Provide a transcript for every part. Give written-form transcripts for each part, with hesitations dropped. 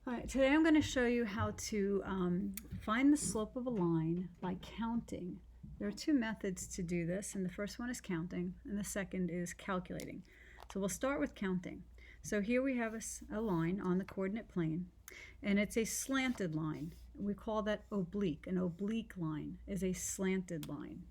All right, today I'm going to show you how to find the slope of a line by counting. There are two methods to do this, and the first one is counting, and the second is calculating. So we'll start with counting. So here we have a line on the coordinate plane, and it's a slanted line. We call that oblique. An oblique line is a slanted line.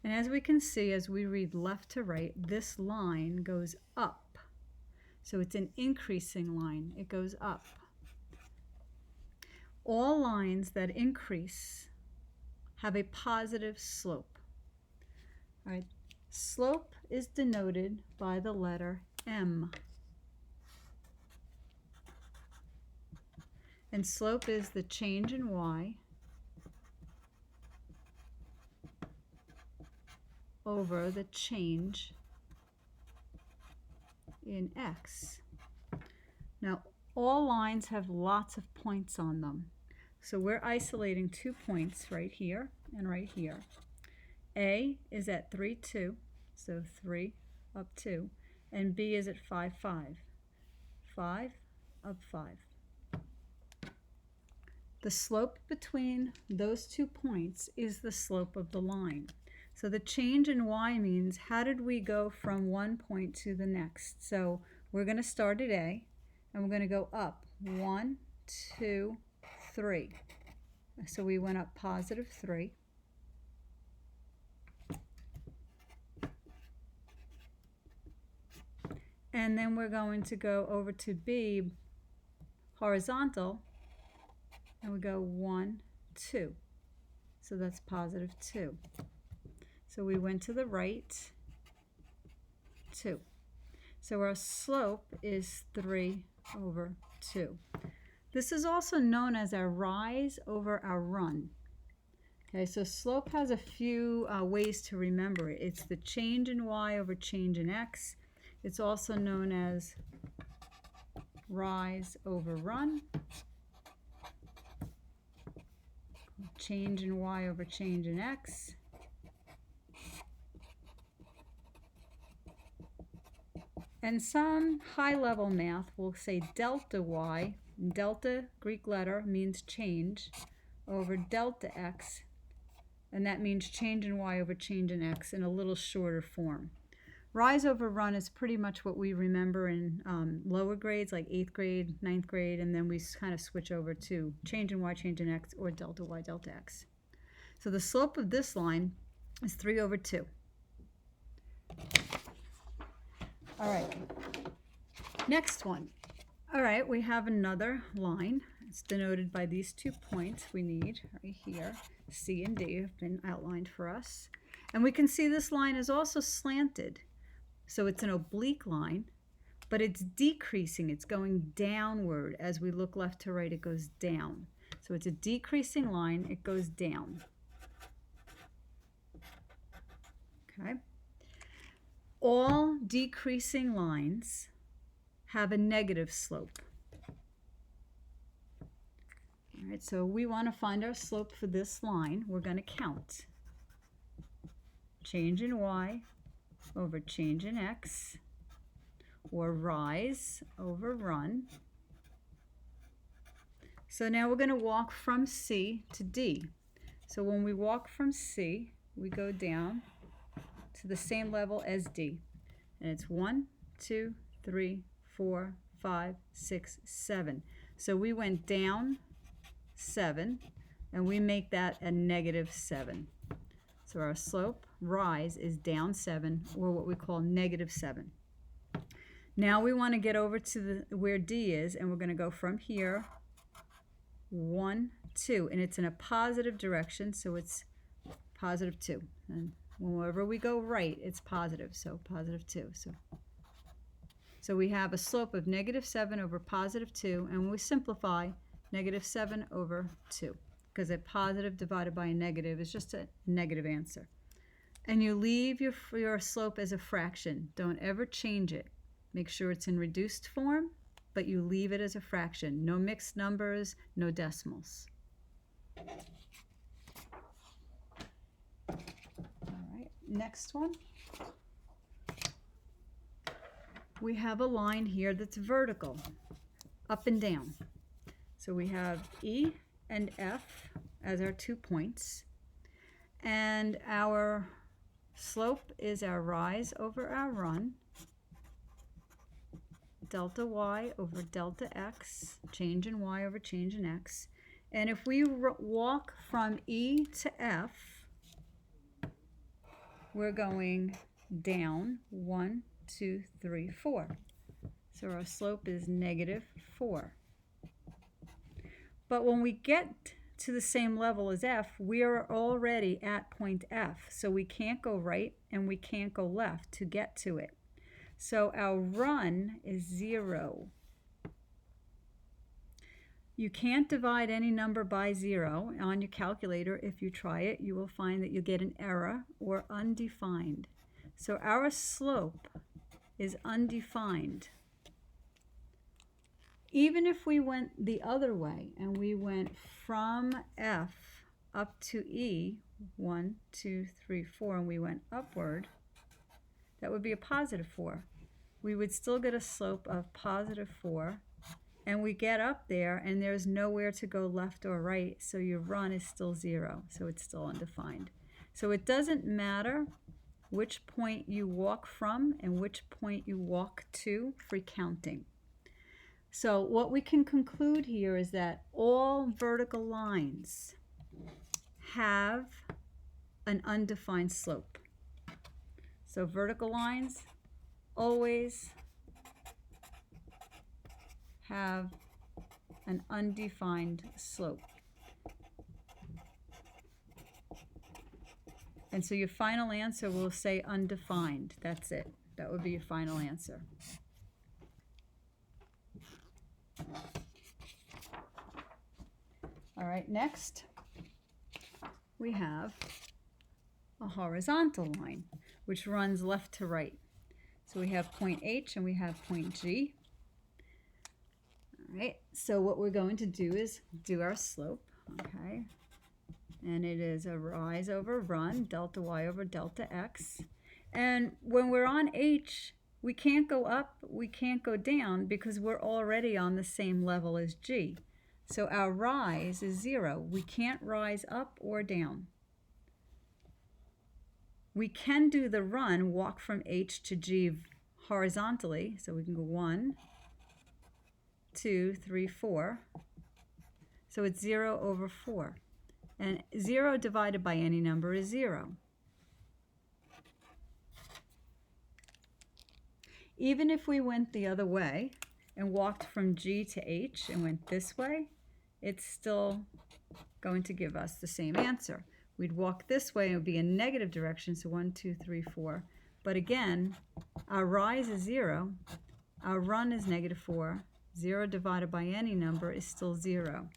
And as we can see, as we read left to right, this line goes up. So it's an increasing line. It goes up. All lines that increase have a positive slope. All right. Slope is denoted by the letter M. And slope is the change in y over the change in x. Now, all lines have lots of points on them. So we're isolating 2 points right here and right here. A is at 3, 2, so 3 up 2, and B is at 5, 5. 5 up 5. The slope between those 2 points is the slope of the line. So the change in y means how did we go from one point to the next. So we're going to start at A, and we're going to go up 1, 2, 3. So we went up positive 3. And then we're going to go over to B, horizontal, and we go 1, 2. So that's positive 2. So we went to the right, 2. So our slope is 3 over 2. This is also known as our rise over our run. Okay, so slope has a few ways to remember it. It's the change in y over change in x. It's also known as rise over run, change in y over change in x, and some high-level math will say delta y. Delta, Greek letter, means change, over delta x, and that means change in y over change in x in a little shorter form. Rise over run is pretty much what we remember in lower grades, like 8th grade, 9th grade, and then we kind of switch over to change in y, change in x, or delta y, delta x. So the slope of this line is 3 over 2. All right, next one. All right, we have another line. It's denoted by these 2 points we need right here. C and D have been outlined for us. And we can see this line is also slanted. So it's an oblique line, but it's decreasing. It's going downward. As we look left to right, it goes down. So it's a decreasing line. It goes down. Okay. All decreasing lines have a negative slope. All right, so we want to find our slope for this line. We're going to count. Change in y over change in x, or rise over run. So now we're going to walk from C to D. So when we walk from C, we go down to the same level as D. And it's 1, 2, 3, 4, 5, 6, 7. So we went down 7, and we make that a negative 7. So our slope, rise, is down 7, or what we call negative 7. Now we want to get over to where D is, and we're going to go from here, 1, 2, and it's in a positive direction, so it's positive 2. And whenever we go right, it's positive, so positive 2. So we have a slope of negative 7 over positive 2, and when we simplify, negative 7 over 2. Because a positive divided by a negative is just a negative answer. And you leave your slope as a fraction. Don't ever change it. Make sure it's in reduced form, but you leave it as a fraction. No mixed numbers, no decimals. All right, next one. we have a line here that's vertical, up and down. So we have E and F as our 2 points, and our slope is our rise over our run, delta y over delta x, change in y over change in x. And if we walk from E to F, we're going down 1, 2, 3, 4. So our slope is -4. But when we get to the same level as F, we are already at point F. So we can't go right and we can't go left to get to it. So our run is 0. You can't divide any number by 0 on your calculator. If you try it, you will find that you'll get an error or undefined. So our slope is undefined. Even if we went the other way and we went from F up to E, 1, 2, 3, 4, and we went upward, that would be a +4. We would still get a slope of +4, and we get up there and there's nowhere to go left or right, so your run is still 0, so it's still undefined. So it doesn't matter which point you walk from and which point you walk to for counting. So what we can conclude here is that all vertical lines have an undefined slope. So vertical lines always have an undefined slope. And so your final answer will say undefined. That's it. That would be your final answer. All right, next we have a horizontal line which runs left to right. So we have point H and we have point G. All right, so what we're going to do is do our slope, okay? And it is a rise over run, delta y over delta x. And when we're on H, we can't go up, we can't go down because we're already on the same level as G. So our rise is 0. We can't rise up or down. We can do the run, walk from H to G horizontally. So we can go 1, 2, 3, 4. So it's 0 over 4. And 0 divided by any number is 0. Even if we went the other way and walked from G to H and went this way, it's still going to give us the same answer. We'd walk this way, it would be a negative direction, so 1, 2, 3, 4. But again, our rise is 0, our run is -4. 0 divided by any number is still 0.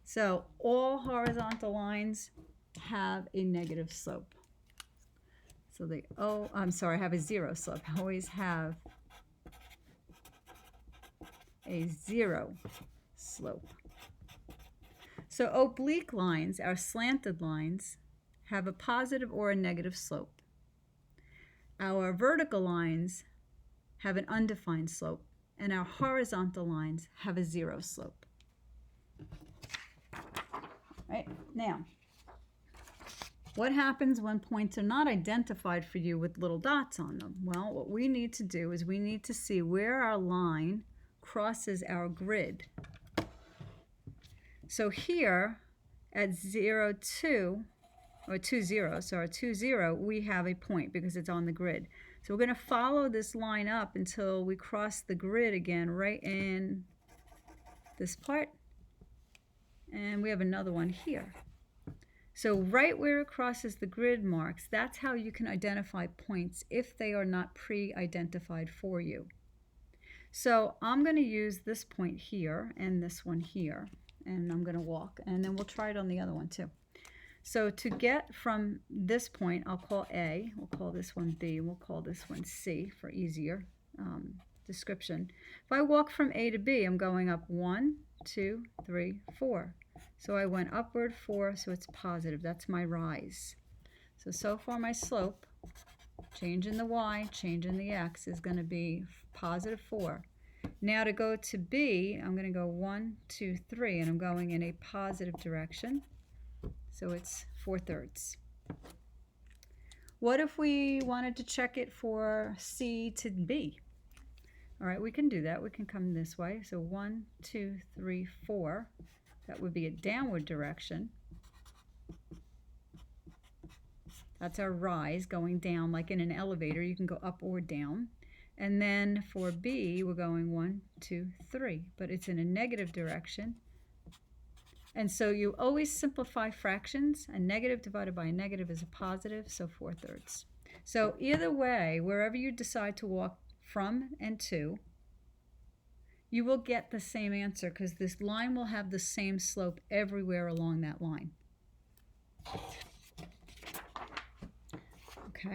So all horizontal lines have a negative slope. So they, have a 0 slope. Always have a 0 slope. So oblique lines, our slanted lines, have a positive or a negative slope. Our vertical lines have an undefined slope, and our horizontal lines have a 0 slope. Right? Now, what happens when points are not identified for you with little dots on them? Well, what we need to do is we need to see where our line crosses our grid. So here at 0, 2, or 2, 0, sorry, 2, 0, we have a point because it's on the grid. So we're going to follow this line up until we cross the grid again right in this part. And we have another one here. So right where it crosses the grid marks, that's how you can identify points if they are not pre-identified for you. So I'm going to use this point here and this one here, and I'm going to walk, and then we'll try it on the other one too. So to get from this point, I'll call A, we'll call this one B, we'll call this one C for easier description. If I walk from A to B, I'm going up 1, 2, 3, 4. So I went upward 4, so it's positive. That's my rise. So far my slope change in the y, change in the x is going to be positive 4. Now to go to b, I'm going to go 1, 2, 3, and I'm going in a positive direction. So it's 4/3. What if we wanted to check it for c to b? All right, we can do that. We can come this way. So 1, 2, 3, 4. That would be a downward direction. That's our rise, going down like in an elevator. You can go up or down. And then for b, we're going 1, 2, 3. But it's in a negative direction. And so you always simplify fractions. A negative divided by a negative is a positive, so 4/3. So either way, wherever you decide to walk from and to, you will get the same answer because this line will have the same slope everywhere along that line.